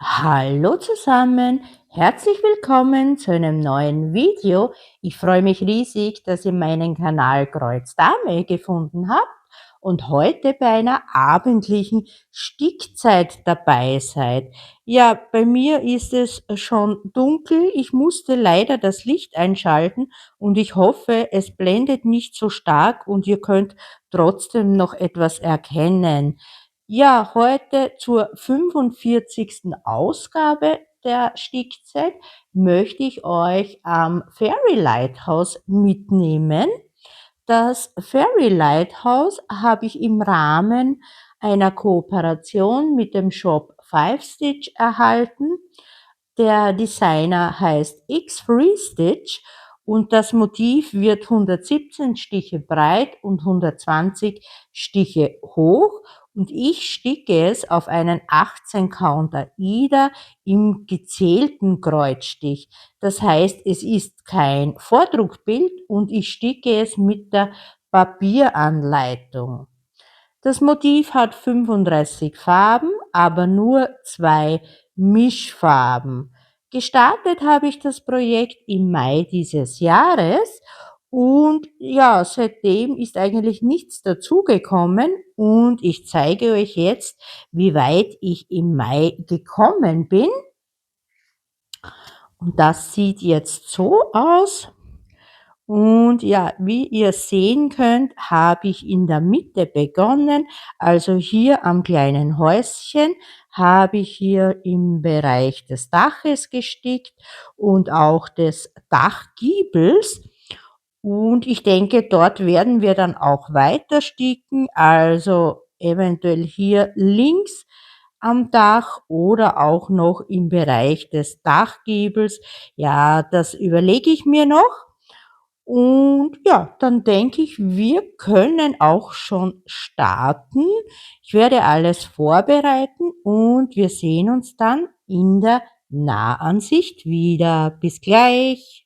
Hallo zusammen, herzlich willkommen zu einem neuen Video. Ich freue mich riesig, dass ihr meinen Kanal Kreuz Dame gefunden habt und heute bei einer abendlichen Stickzeit dabei seid. Ja, bei mir ist es schon dunkel. Ich musste leider das Licht einschalten und ich hoffe, es blendet nicht so stark und ihr könnt trotzdem noch etwas erkennen. Ja, heute zur 45. Ausgabe der Stickzeit möchte ich euch am Fairy Lighthouse mitnehmen. Das Fairy Lighthouse habe ich im Rahmen einer Kooperation mit dem Shop Five Stitch erhalten. Der Designer heißt X Free Stitch und das Motiv wird 117 Stiche breit und 120 Stiche hoch und ich sticke es auf einen 18 Count Aida im gezählten Kreuzstich. Das heißt, es ist kein Vordruckbild und ich sticke es mit der Papieranleitung. Das Motiv hat 35 Farben, aber nur 2 Mischfarben. Gestartet habe ich das Projekt im Mai dieses Jahres und ja, seitdem ist eigentlich nichts dazugekommen und ich zeige euch jetzt, wie weit ich im Mai gekommen bin. Und das sieht jetzt so aus. Und ja, wie ihr sehen könnt, habe ich in der Mitte begonnen. Also hier am kleinen Häuschen habe ich hier im Bereich des Daches gestickt und auch des Dachgiebels. Und ich denke, dort werden wir dann auch weiter sticken, also eventuell hier links am Dach oder auch noch im Bereich des Dachgiebels. Ja, das überlege ich mir noch. Und ja, dann denke ich, wir können auch schon starten. Ich werde alles vorbereiten und wir sehen uns dann in der Nahansicht wieder. Bis gleich.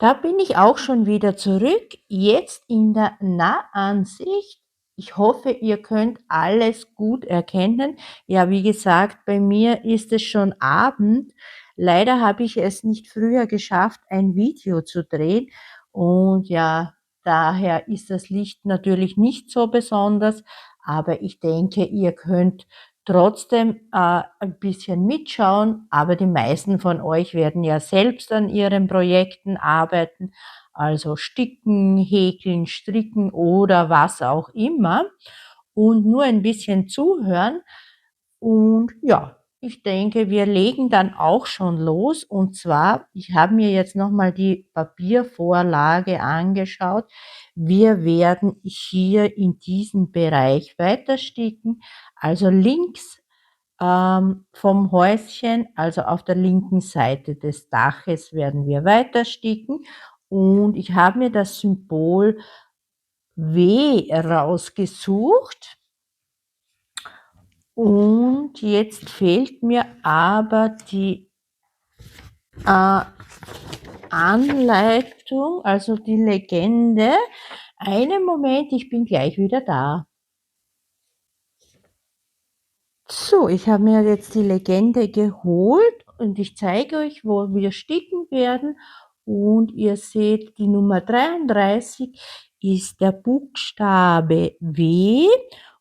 Da bin ich auch schon wieder zurück, jetzt in der Nahansicht. Ich hoffe, ihr könnt alles gut erkennen. Ja, wie gesagt, bei mir ist es schon Abend. Leider habe ich es nicht früher geschafft, ein Video zu drehen. Und ja, daher ist das Licht natürlich nicht so besonders. Aber ich denke, ihr könnt trotzdem ein bisschen mitschauen, aber die meisten von euch werden ja selbst an ihren Projekten arbeiten, also sticken, häkeln, stricken oder was auch immer und nur ein bisschen zuhören. Und ja, ich denke, wir legen dann auch schon los. Und zwar, ich habe mir jetzt nochmal die Papiervorlage angeschaut. Wir werden hier in diesem Bereich weiter sticken. Also links vom Häuschen, also auf der linken Seite des Daches werden wir weiter sticken. Und ich habe mir das Symbol W rausgesucht. Und jetzt fehlt mir aber die äh, Anleitung, also die Legende. Einen Moment, ich bin gleich wieder da. So, ich habe mir jetzt die Legende geholt und ich zeige euch, wo wir sticken werden. Und ihr seht, die Nummer 33 ist der Buchstabe W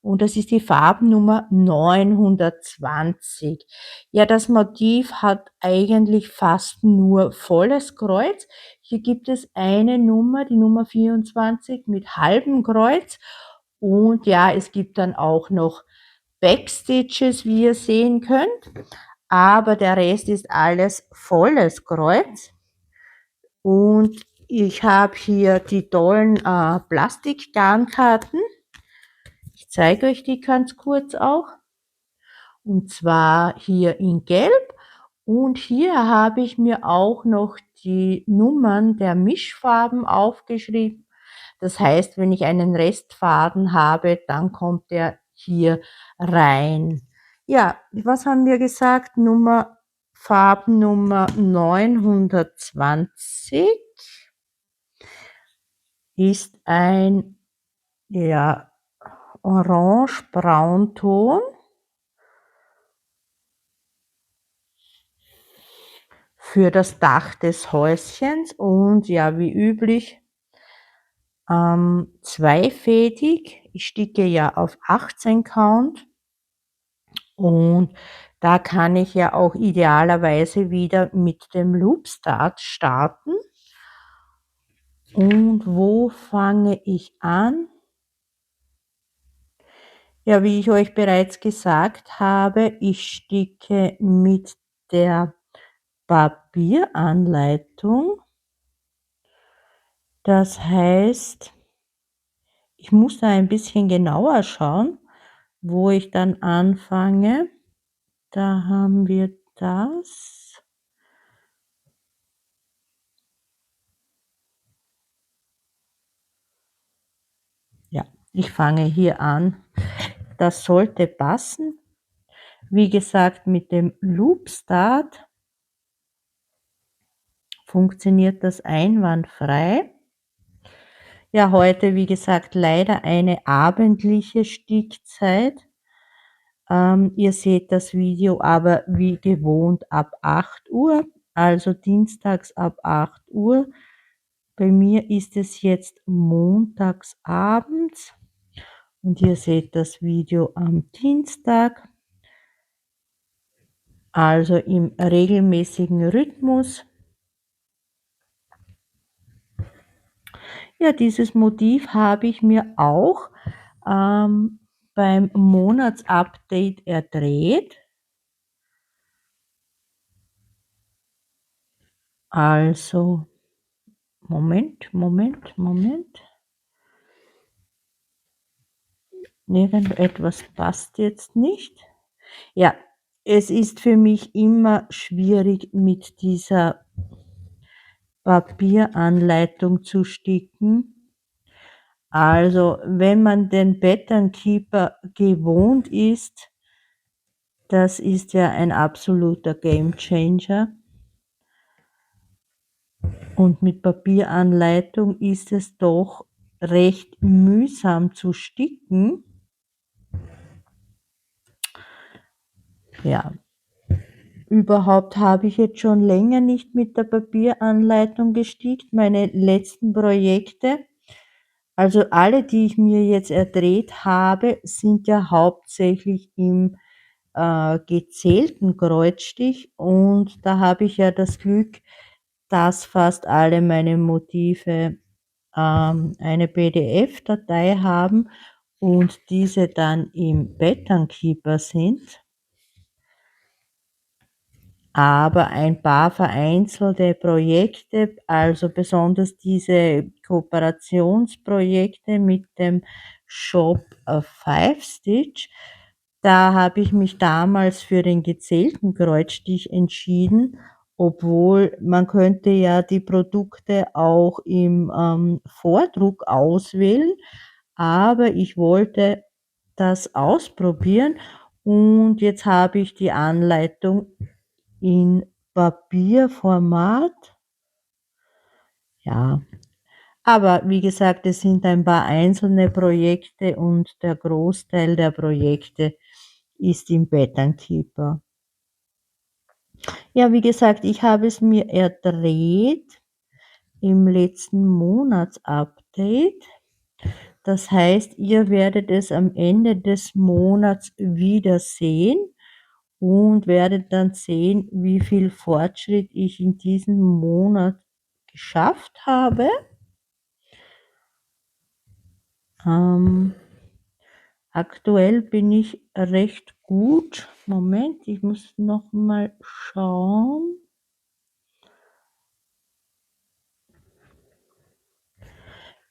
und das ist die Farbennummer 920. Ja, das Motiv hat eigentlich fast nur volles Kreuz. Hier gibt es eine Nummer, die Nummer 24 mit halbem Kreuz. Und ja, es gibt dann auch noch Backstitches, wie ihr sehen könnt, aber der Rest ist alles volles Kreuz. Und ich habe hier die tollen Plastikgarnkarten. Ich zeige euch die ganz kurz auch. Und zwar hier in Gelb. Und hier habe ich mir auch noch die Nummern der Mischfarben aufgeschrieben. Das heißt, wenn ich einen Restfaden habe, dann kommt der hier rein. Ja, was haben wir gesagt? Farbennummer 920 ist ein, ja, Orange-Braunton. für das Dach des Häuschens und ja, wie üblich, zweifädig. Ich sticke ja auf 18 Count und da kann ich ja auch idealerweise wieder mit dem Loop Start starten. Und wo fange ich an? Ja, wie ich euch bereits gesagt habe, ich sticke mit der Papieranleitung. Das heißt, ich muss da ein bisschen genauer schauen, wo ich dann anfange. Da haben wir das. Ja, ich fange hier an. Das sollte passen. Wie gesagt, mit dem Loop Start funktioniert das einwandfrei. Ja, heute, wie gesagt, leider eine abendliche Stickzeit. Ihr seht das Video aber wie gewohnt ab 8 Uhr, also dienstags ab 8 Uhr. Bei mir ist es jetzt montags abends und ihr seht das Video am Dienstag, also im regelmäßigen Rhythmus. Ja, dieses Motiv habe ich mir auch beim Monatsupdate erdreht. Also, Moment. Irgendetwas passt jetzt nicht. Ja, es ist für mich immer schwierig, mit dieser Papieranleitung zu sticken. Also, wenn man den Pattern Keeper gewohnt ist, das ist ja ein absoluter Gamechanger. Und mit Papieranleitung ist es doch recht mühsam zu sticken. Ja, überhaupt habe ich jetzt schon länger nicht mit der Papieranleitung gestickt. Meine letzten Projekte, also alle, die ich mir jetzt erdreht habe, sind ja hauptsächlich im gezählten Kreuzstich und da habe ich ja das Glück, dass fast alle meine Motive eine PDF-Datei haben und diese dann im Pattern Keeper sind. Aber ein paar vereinzelte Projekte, also besonders diese Kooperationsprojekte mit dem Shop Five Stitch, da habe ich mich damals für den gezählten Kreuzstich entschieden, obwohl man könnte ja die Produkte auch im Vordruck auswählen, aber ich wollte das ausprobieren und jetzt habe ich die Anleitung in Papierformat. Ja, aber wie gesagt, es sind ein paar einzelne Projekte und der Großteil der Projekte ist im Pattern Keeper. Ja, wie gesagt, ich habe es mir erdreht im letzten Monatsupdate. Das heißt, ihr werdet es am Ende des Monats wieder sehen und werdet dann sehen, wie viel Fortschritt ich in diesem Monat geschafft habe. Aktuell bin ich recht gut. Moment, ich muss noch mal schauen.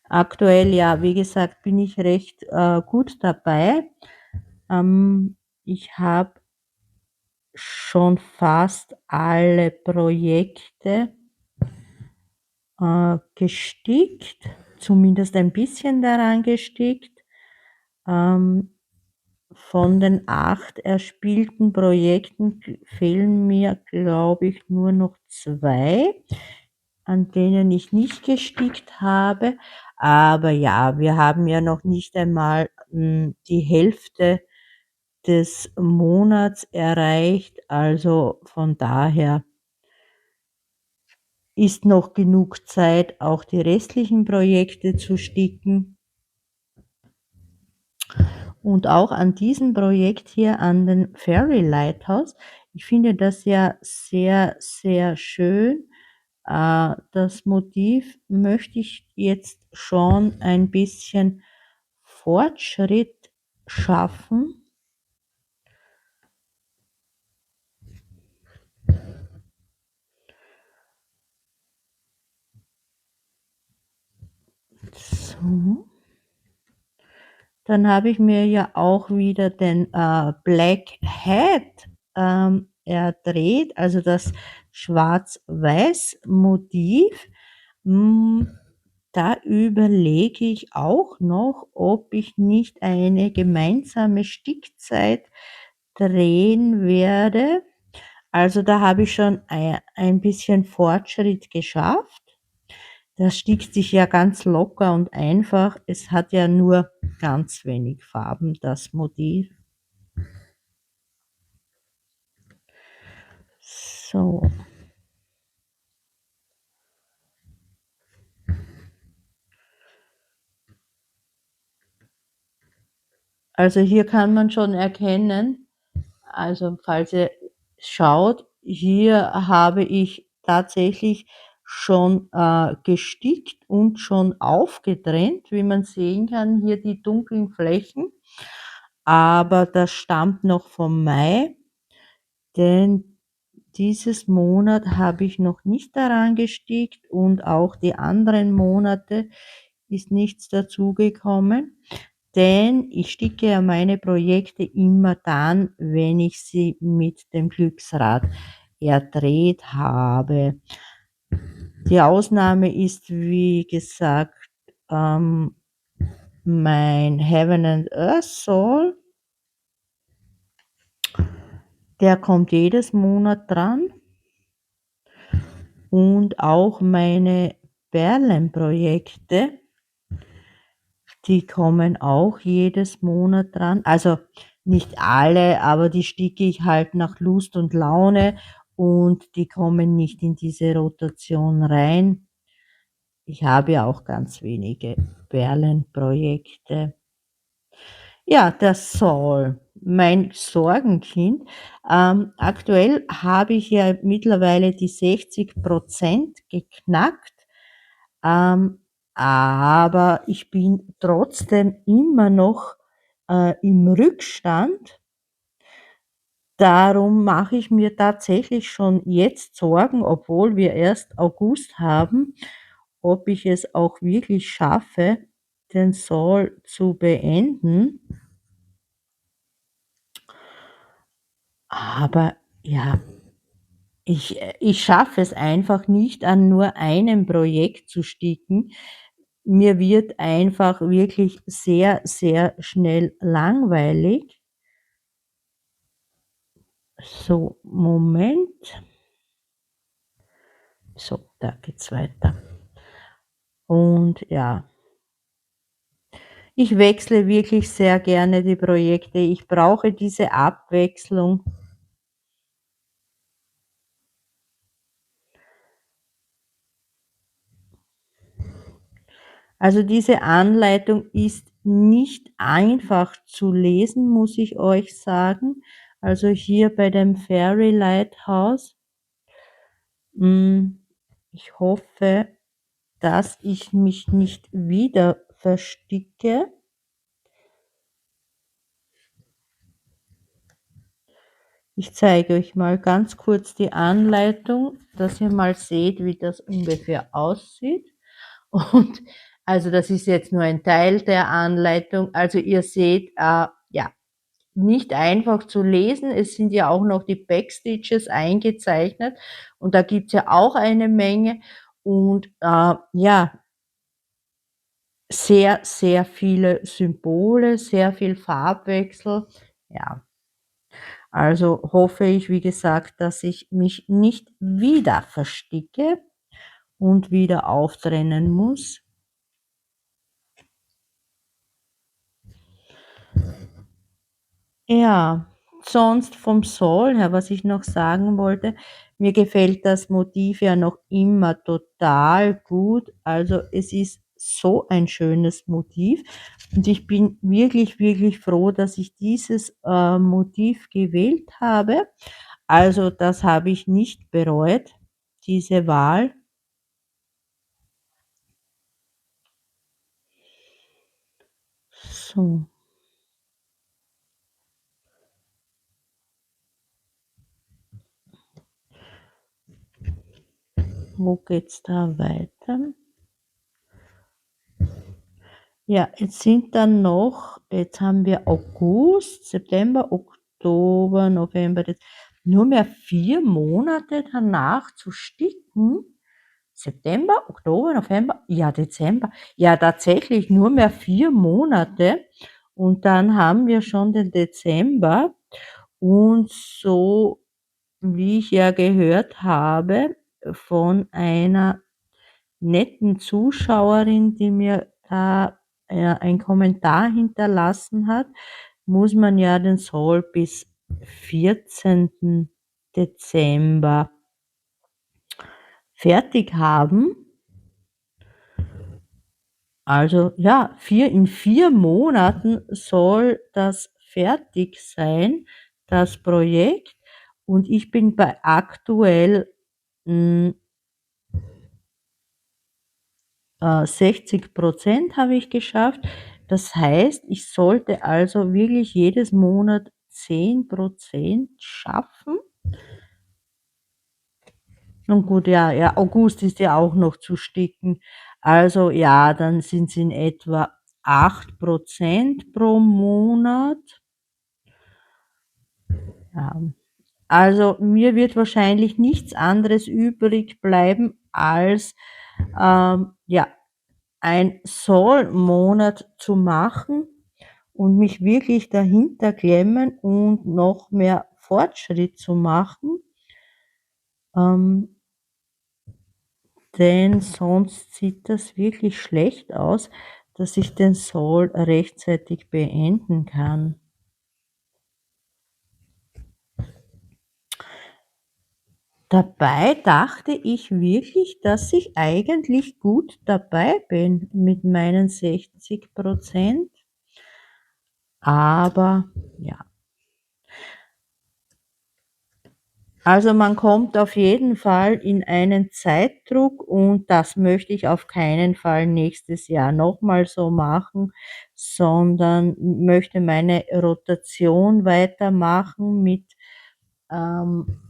Aktuell, ja, wie gesagt, bin ich recht gut dabei. Ich habe schon fast alle Projekte gestickt, zumindest ein bisschen daran gestickt. Von den 8 erspielten Projekten fehlen mir, glaube ich, nur noch 2, an denen ich nicht gestickt habe. Aber ja, wir haben ja noch nicht einmal die Hälfte des Monats erreicht, also von daher ist noch genug Zeit, auch die restlichen Projekte zu sticken. Und auch an diesem Projekt hier, an den Fairy Lighthouse. Ich finde das ja sehr, sehr schön. Das Motiv möchte ich jetzt schon ein bisschen Fortschritt schaffen. So. Dann habe ich mir ja auch wieder den Black Hat erdreht, also das Schwarz-Weiß-Motiv. Hm, Da überlege ich auch noch, ob ich nicht eine gemeinsame Stickzeit drehen werde. Also da habe ich schon ein bisschen Fortschritt geschafft. Das stickt sich ja ganz locker und einfach. Es hat ja nur ganz wenig Farben, das Motiv. So, also hier kann man schon erkennen, also falls ihr schaut, hier habe ich tatsächlich schon gestickt und schon aufgetrennt, wie man sehen kann, hier die dunklen Flächen. Aber das stammt noch vom Mai, denn dieses Monat habe ich noch nicht daran gestickt und auch die anderen Monate ist nichts dazugekommen, denn ich sticke ja meine Projekte immer dann, wenn ich sie mit dem Glücksrad erdreht habe. Die Ausnahme ist, wie gesagt, mein Heaven and Earth Soul. Der kommt jedes Monat dran. Und auch meine Perlenprojekte, die kommen auch jedes Monat dran. Also nicht alle, aber die sticke ich halt nach Lust und Laune und die kommen nicht in diese Rotation rein. Ich habe ja auch ganz wenige Perlenprojekte. Ja, der Saul, mein Sorgenkind. Aktuell habe ich ja mittlerweile die 60% geknackt, ähm, aber ich bin trotzdem immer noch im Rückstand. Darum mache ich mir tatsächlich schon jetzt Sorgen, obwohl wir erst August haben, ob ich es auch wirklich schaffe, den Saul zu beenden. Aber ja, ich schaffe es einfach nicht, an nur einem Projekt zu sticken. Mir wird einfach wirklich sehr, sehr schnell langweilig. So, Moment. So, da geht's weiter. Und ja, ich wechsle wirklich sehr gerne die Projekte. Ich brauche diese Abwechslung. Also diese Anleitung ist nicht einfach zu lesen, muss ich euch sagen. Also hier bei dem Fairy Lighthouse. Hm, Ich hoffe, dass ich mich nicht wieder versticke. Ich zeige euch mal ganz kurz die Anleitung, dass ihr mal seht, wie das ungefähr aussieht. Und also das ist jetzt nur ein Teil der Anleitung. Also ihr seht, ja, nicht einfach zu lesen. Es sind ja auch noch die Backstitches eingezeichnet und da gibt's ja auch eine Menge und ja, sehr, sehr viele Symbole, sehr viel Farbwechsel. Ja, also hoffe ich, wie gesagt, dass ich mich nicht wieder versticke und wieder auftrennen muss. Ja, sonst vom Soul her, was ich noch sagen wollte, mir gefällt das Motiv ja noch immer total gut. Also, es ist so ein schönes Motiv und ich bin wirklich, wirklich froh, dass ich dieses, Motiv gewählt habe. Also, das habe ich nicht bereut, diese Wahl. So, wo geht's da weiter? Ja, jetzt sind dann noch jetzt haben wir August, September, Oktober, November, nur mehr 4 Monate danach zu sticken. September, Oktober, November, ja, Dezember. Ja, tatsächlich nur mehr 4 Monate und dann haben wir schon den Dezember und so, wie ich ja gehört habe von einer netten Zuschauerin, die mir da, einen Kommentar hinterlassen hat, muss man ja den Soll bis 14. Dezember fertig haben. Also ja, 4 Monaten soll das fertig sein, das Projekt. Und ich bin bei aktuell, hm 60 habe ich geschafft. Das heißt, ich sollte also wirklich jedes Monat 10% schaffen. Nun gut, ja, ja, August ist ja auch noch zu sticken. Also ja, dann sind's in etwa 8% pro Monat. Ja, also mir wird wahrscheinlich nichts anderes übrig bleiben als, ja, ein Soll-Monat zu machen und mich wirklich dahinter klemmen und noch mehr Fortschritt zu machen, ähm, denn sonst sieht das wirklich schlecht aus, dass ich den Soll rechtzeitig beenden kann. Dabei dachte ich wirklich, dass ich eigentlich gut dabei bin mit meinen 60%, aber ja. Also, man kommt auf jeden Fall in einen Zeitdruck und das möchte ich auf keinen Fall nächstes Jahr noch mal so machen, sondern möchte meine Rotation weitermachen mit, ähm,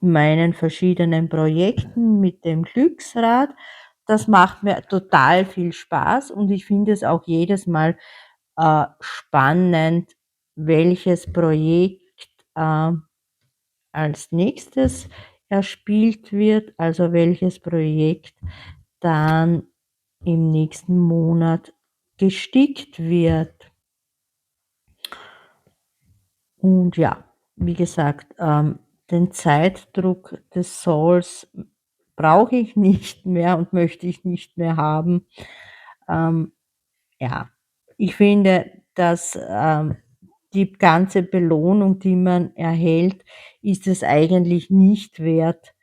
meinen verschiedenen Projekten, mit dem Glücksrad. Das macht mir total viel Spaß und ich finde es auch jedes Mal, spannend, welches Projekt, als nächstes erspielt wird, also welches Projekt dann im nächsten Monat gestickt wird. Und ja, wie gesagt, den Zeitdruck des Souls brauche ich nicht mehr und möchte ich nicht mehr haben. Ähm, ja, ich finde, dass, die ganze Belohnung, die man erhält, ist es eigentlich nicht wert,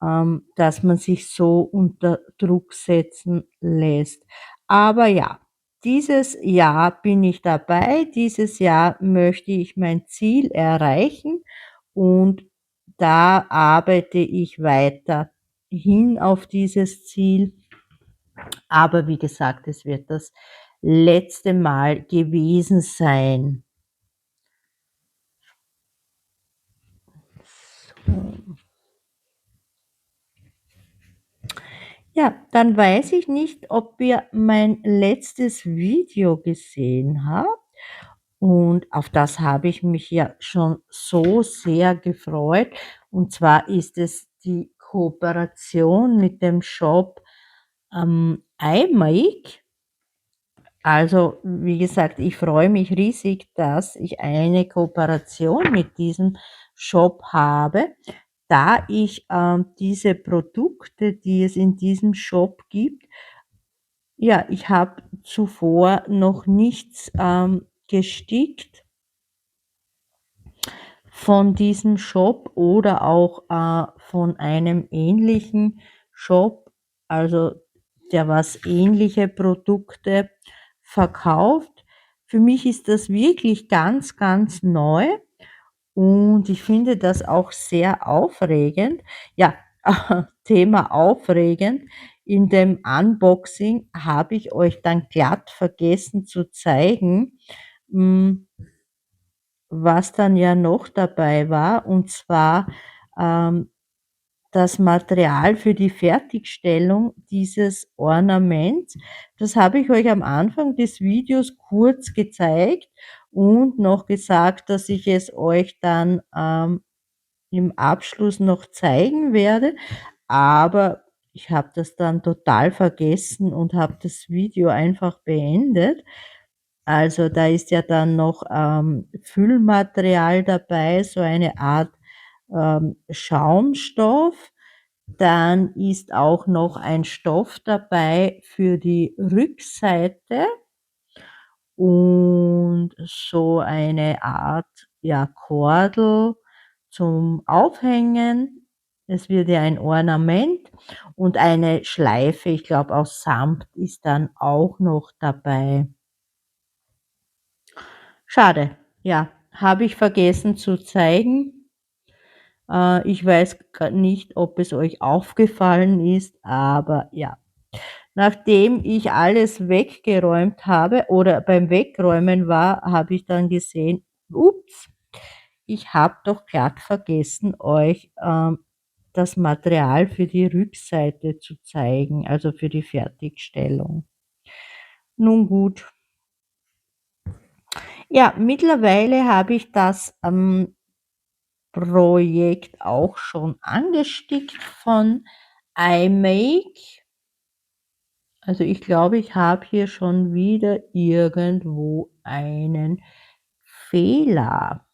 dass man sich so unter Druck setzen lässt. Aber ja, dieses Jahr bin ich dabei. Dieses Jahr möchte ich mein Ziel erreichen und da arbeite ich weiter hin auf dieses Ziel. Aber wie gesagt, es wird das letzte Mal gewesen sein. So. Ja, dann weiß ich nicht, ob ihr mein letztes Video gesehen habt und auf das habe ich mich ja schon so sehr gefreut. Und zwar ist es die Kooperation mit dem Shop, iMake. Also, wie gesagt, ich freue mich riesig, dass ich eine Kooperation mit diesem Shop habe, da ich, diese Produkte, die es in diesem Shop gibt, ja, ich habe zuvor noch nichts, gestickt von diesem Shop oder auch, von einem ähnlichen Shop, also der was ähnliche Produkte verkauft. Für mich ist das wirklich ganz, ganz neu und ich finde das auch sehr aufregend. Ja, Thema aufregend. In dem Unboxing habe ich euch dann glatt vergessen zu zeigen, hm, was dann ja noch dabei war, und zwar, ähm, das Material für die Fertigstellung dieses Ornaments. Das habe ich euch am Anfang des Videos kurz gezeigt und noch gesagt, dass ich es euch dann, im Abschluss noch zeigen werde, aber ich habe das dann total vergessen und habe das Video einfach beendet. Also, da ist ja dann noch, Füllmaterial dabei, so eine Art, Schaumstoff. Dann ist auch noch ein Stoff dabei für die Rückseite und so eine Art, ja, Kordel zum Aufhängen. Es wird ja ein Ornament und eine Schleife, ich glaube aus Samt, ist dann auch noch dabei. Schade, ja, habe ich vergessen zu zeigen. Ich weiß nicht, ob es euch aufgefallen ist, aber ja. Nachdem ich alles weggeräumt habe oder beim Wegräumen war, habe ich dann gesehen: „Ups, ich habe doch glatt vergessen, euch, das Material für die Rückseite zu zeigen, also für die Fertigstellung." Nun gut. Ja, mittlerweile habe ich das, Projekt auch schon angestickt von iMake. Also, ich glaube, ich habe hier schon wieder irgendwo einen Fehler.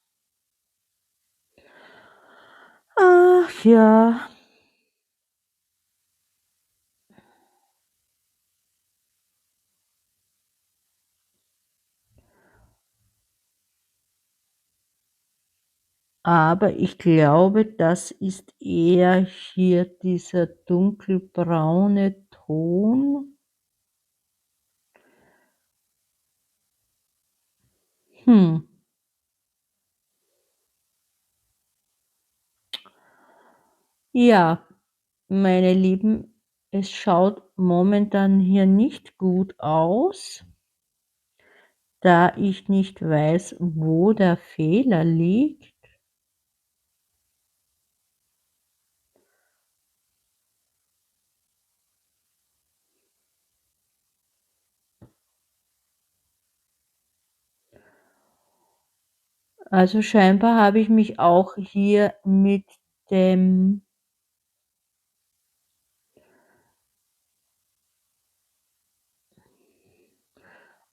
Ach ja, aber ich glaube, das ist eher hier dieser dunkelbraune Ton. Hm, ja, meine Lieben, es schaut momentan hier nicht gut aus, da ich nicht weiß, wo der Fehler liegt. Also, scheinbar habe ich mich auch hier mit dem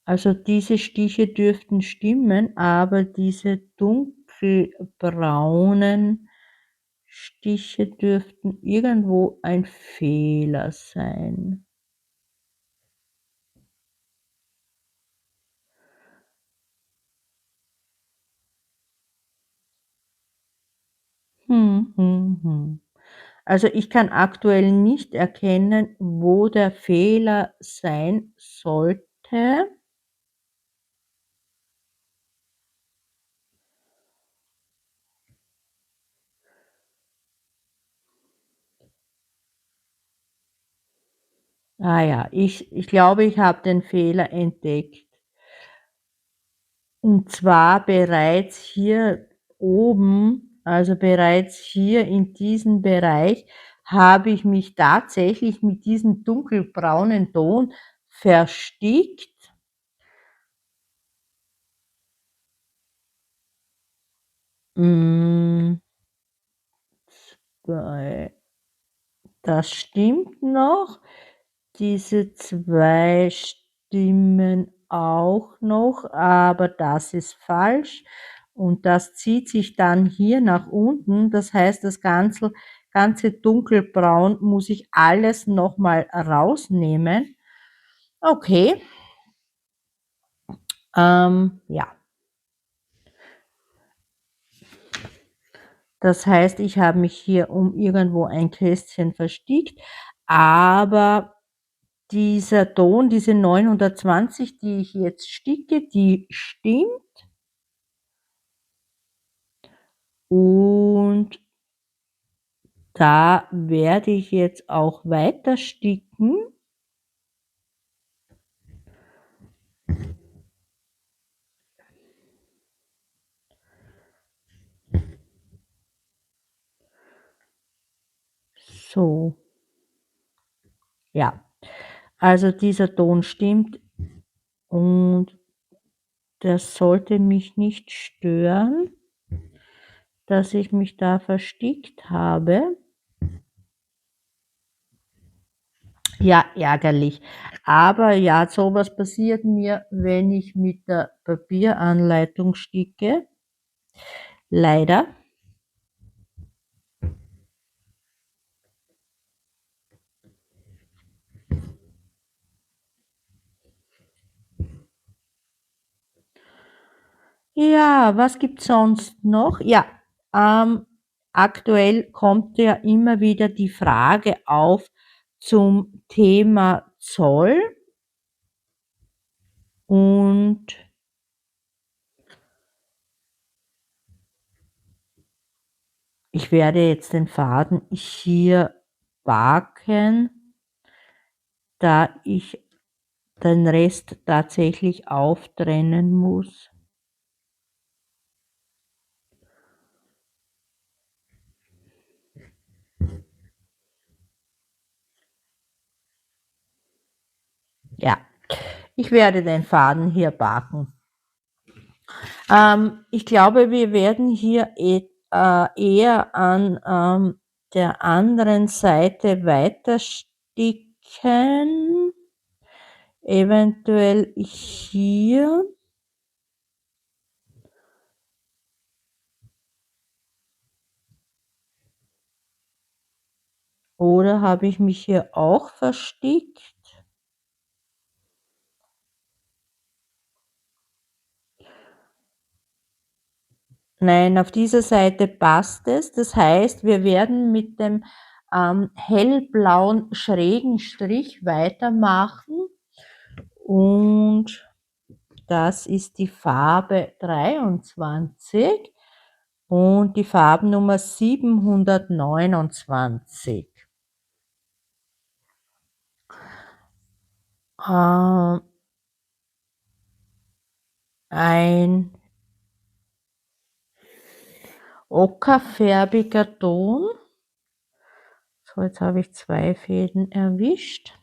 also, diese Stiche dürften stimmen, aber diese dunkelbraunen Stiche dürften irgendwo ein Fehler sein. Hm. Also, ich kann aktuell nicht erkennen, wo der Fehler sein sollte. Ah ja, ich glaube, ich habe den Fehler entdeckt. Und zwar bereits hier oben, also bereits hier in diesem Bereich, habe ich mich tatsächlich mit diesem dunkelbraunen Ton verstickt. Hm, 2, das stimmt noch. Diese 2 stimmen auch noch, aber das ist falsch und das zieht sich dann hier nach unten. Das heißt, das ganze Dunkelbraun muss ich alles noch mal rausnehmen. Okay, ja. Das heißt, ich habe mich hier um irgendwo ein Kästchen verstickt, aber dieser Ton, diese 920, die ich jetzt sticke, die stimmt und da werde ich jetzt auch weiter sticken. So, ja. Also dieser Ton stimmt und das sollte mich nicht stören, dass ich mich da verstickt habe. Ja, ärgerlich. Aber ja, sowas passiert mir, wenn ich mit der Papieranleitung sticke. Leider. Ja, was gibt's sonst noch? Ja, ähm, aktuell kommt ja immer wieder die Frage auf zum Thema Zoll und ich werde jetzt den Faden hier backen, da ich den Rest tatsächlich auftrennen muss. Ja, ich werde den Faden hier backen. Ich glaube, wir werden hier eher an der anderen Seite weiter sticken, eventuell hier. Oder habe ich mich hier auch verstickt? Nein, auf dieser Seite passt es. Das heißt, wir werden mit dem hellblauen schrägen Strich weitermachen und das ist die Farbe 23 und die Farbennummer 729. Äh, ein ockerfärbiger Ton. So, jetzt habe ich 2 Fäden erwischt.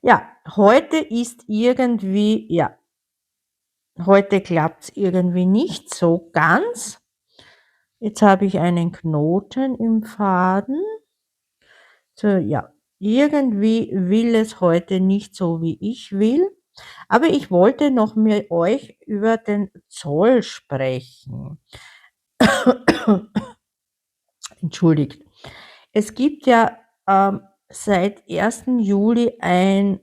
Ja, heute ist irgendwie, ja, heute klappt's irgendwie nicht so ganz. Jetzt habe ich einen Knoten im Faden. So, ja, irgendwie will es heute nicht so, wie ich will. Aber ich wollte noch mit euch über den Zoll sprechen. Entschuldigt. Es gibt ja seit 1. Juli ein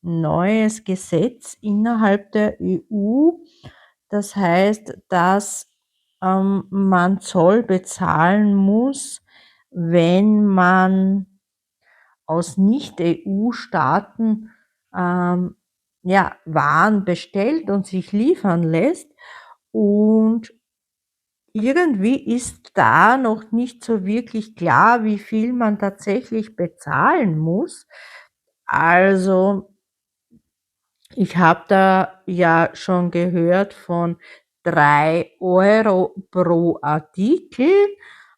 neues Gesetz innerhalb der EU. Das heißt, dass man Zoll bezahlen muss, wenn man aus Nicht-EU-Staaten ja, Waren bestellt und sich liefern lässt. Und irgendwie ist da noch nicht so wirklich klar, wie viel man tatsächlich bezahlen muss. Also, ich habe da ja schon gehört von 3 € pro Artikel.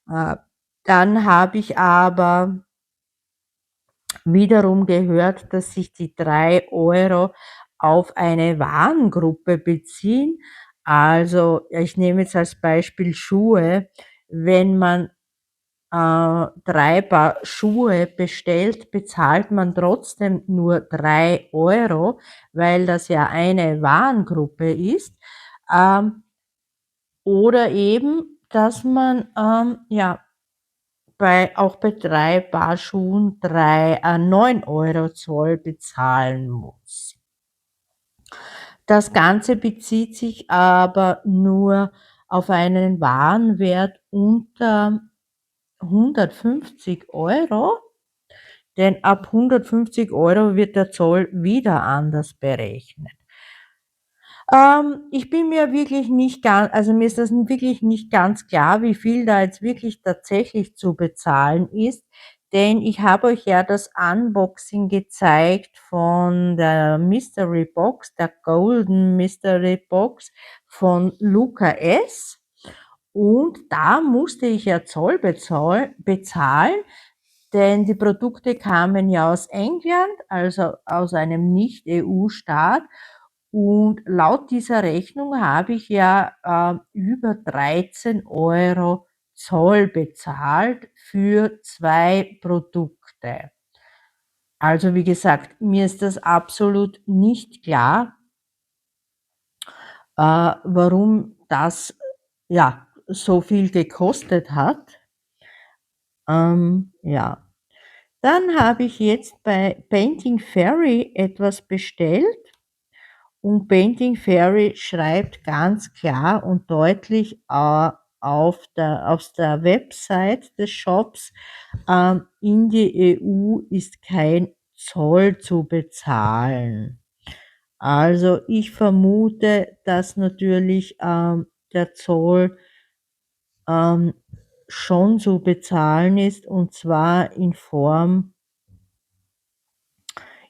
Äh, Dann habe ich aber wiederum gehört, dass sich die 3 € auf eine Warengruppe beziehen. Also, ich nehme jetzt als Beispiel Schuhe. Wenn man 3 Paar Schuhe bestellt, bezahlt man trotzdem nur 3 €, weil das ja eine Warengruppe ist. Ähm, oder eben, dass man ja auch bei 3 Paar Schuhen 9 € Zoll bezahlen muss. Das Ganze bezieht sich aber nur auf einen Warenwert unter 150 €, denn ab 150 € wird der Zoll wieder anders berechnet. Ich bin mir wirklich nicht ganz, also mir ist das wirklich nicht ganz klar, wie viel da jetzt wirklich tatsächlich zu bezahlen ist, denn ich habe euch ja das Unboxing gezeigt von der Mystery Box, der Golden Mystery Box von Luca S. Und da musste ich ja Zoll bezahlen, denn die Produkte kamen ja aus England, also aus einem Nicht-EU-Staat. Und laut dieser Rechnung habe ich ja über 13 € Zoll bezahlt für 2 Produkte. Also wie gesagt, mir ist das absolut nicht klar, warum das ja so viel gekostet hat. Ja. Dann habe ich jetzt bei Painting Fairy etwas bestellt und Painting Fairy schreibt ganz klar und deutlich auf der Website des Shops, in die EU ist kein Zoll zu bezahlen. Also ich vermute, dass natürlich der Zoll ähm, schon zu bezahlen ist, und zwar in Form,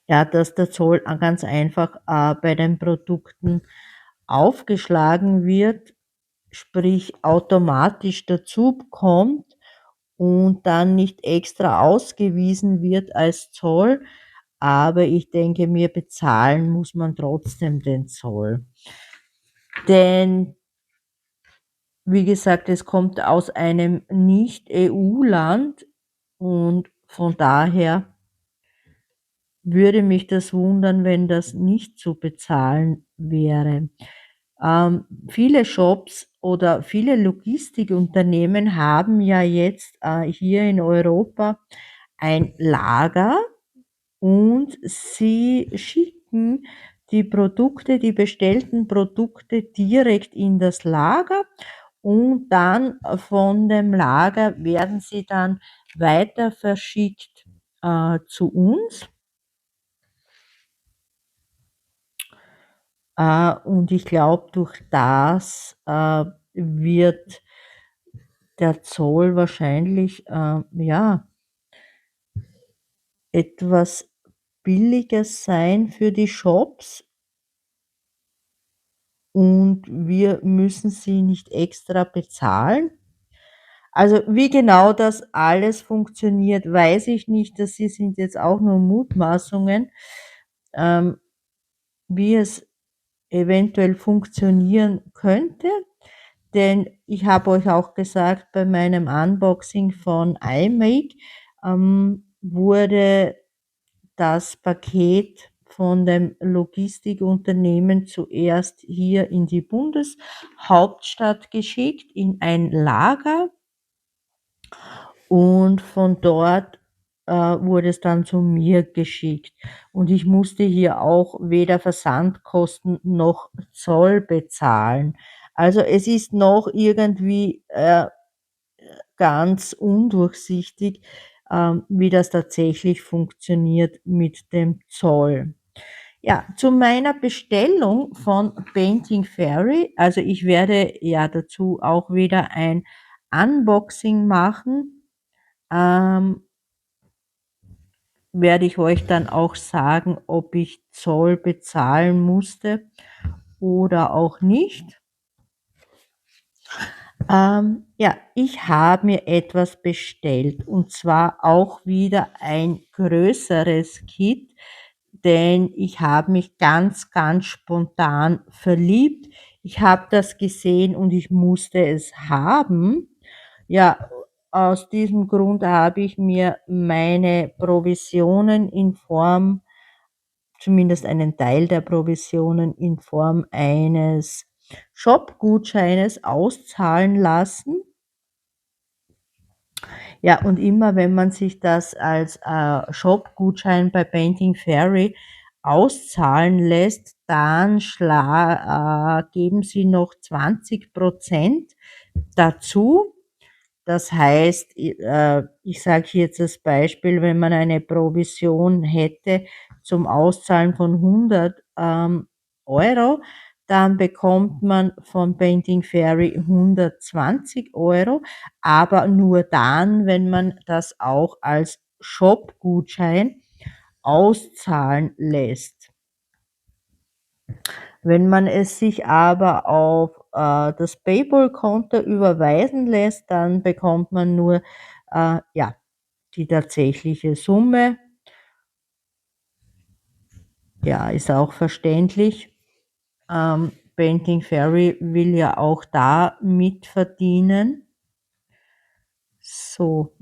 ja, dass der Zoll ganz einfach bei den Produkten aufgeschlagen wird, sprich automatisch dazu kommt und dann nicht extra ausgewiesen wird als Zoll. Aber ich denke mir, bezahlen muss man trotzdem den Zoll. Denn, wie gesagt, es kommt aus einem Nicht-EU-Land und von daher würde mich das wundern, wenn das nicht zu bezahlen wäre. Viele Shops oder viele Logistikunternehmen haben ja jetzt hier in Europa ein Lager und sie schicken die bestellten Produkte direkt in das Lager und dann von dem Lager werden sie dann weiter verschickt zu uns. Und ich glaube, durch das wird der Zoll wahrscheinlich ja, etwas billiger sein für die Shops und wir müssen sie nicht extra bezahlen. Also, wie genau das alles funktioniert, weiß ich nicht. Das hier sind jetzt auch nur Mutmaßungen, ähm, wie es eventuell funktionieren könnte. Denn ich habe euch auch gesagt, bei meinem Unboxing von iMake wurde das Paket von dem Logistikunternehmen zuerst hier in die Bundeshauptstadt geschickt, in ein Lager, und von dort wurde es dann zu mir geschickt. Und ich musste hier auch weder Versandkosten noch Zoll bezahlen. Also es ist noch irgendwie ganz undurchsichtig, wie das tatsächlich funktioniert mit dem Zoll. Ja, zu meiner Bestellung von Painting Fairy, also ich werde ja dazu auch wieder ein Unboxing machen, ähm, werde ich euch dann auch sagen, ob ich Zoll bezahlen musste oder auch nicht. Ja, ich habe mir etwas bestellt und zwar auch wieder ein größeres Kit, denn ich habe mich ganz, ganz spontan verliebt. Ich habe das gesehen und ich musste es haben. Ja, aus diesem Grund habe ich mir meine Provisionen in Form, zumindest einen Teil der Provisionen in Form eines Shop-Gutscheines auszahlen lassen. Ja, und immer wenn man sich das als Shop-Gutschein bei Painting Fairy auszahlen lässt, dann geben sie noch 20% dazu. Das heißt, ich sage jetzt als Beispiel, wenn man eine Provision hätte zum Auszahlen von 100 Euro, dann bekommt man von Painting Fairy 120 Euro, aber nur dann, wenn man das auch als Shop-Gutschein auszahlen lässt. Wenn man es sich aber auf das PayPal-Konto überweisen lässt, dann bekommt man nur ja, die tatsächliche Summe. Ja, ist auch verständlich. Painting Fairy will ja auch da mitverdienen. So.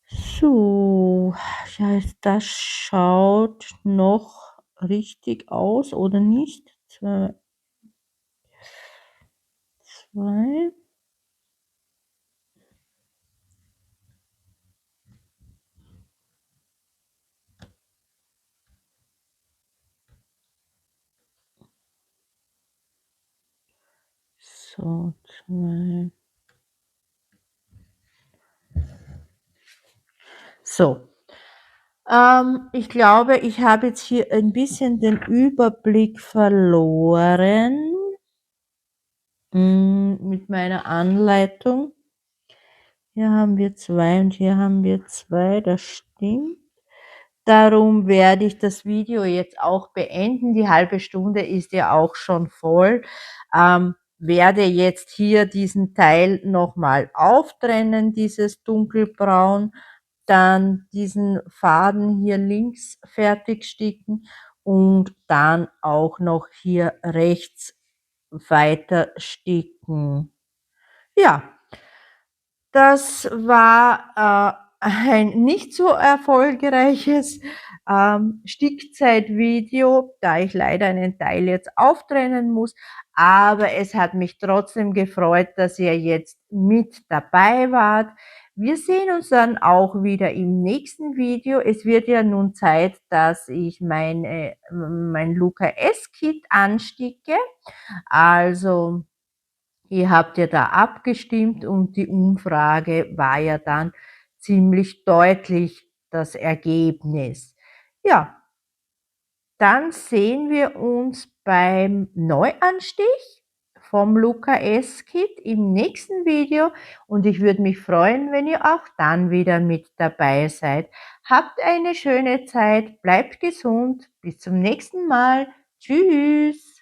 So, ja, das schaut noch richtig aus, oder nicht? 2. So, 2. So. Ich glaube, ich habe jetzt hier ein bisschen den Überblick verloren mit meiner Anleitung. Hier haben wir 2 und hier haben wir 2, das stimmt. Darum werde ich das Video jetzt auch beenden. Die halbe Stunde ist ja auch schon voll. Werde jetzt hier diesen Teil nochmal auftrennen, dieses dunkelbraun, dann diesen Faden hier links fertig sticken und dann auch noch hier rechts weiter sticken. Ja, das war ein nicht so erfolgreiches Stickzeitvideo, da ich leider einen Teil jetzt auftrennen muss, aber es hat mich trotzdem gefreut, dass ihr jetzt mit dabei wart. Wir sehen uns dann auch wieder im nächsten Video. Es wird ja nun Zeit, dass ich mein Luca S Kit ansticke. Also ihr habt ja da abgestimmt und die Umfrage war ja dann ziemlich deutlich, das Ergebnis. Ja, dann sehen wir uns beim Neuanstich vom Luca S Kit im nächsten Video und ich würde mich freuen, wenn ihr auch dann wieder mit dabei seid. Habt eine schöne Zeit, bleibt gesund, bis zum nächsten Mal. Tschüss!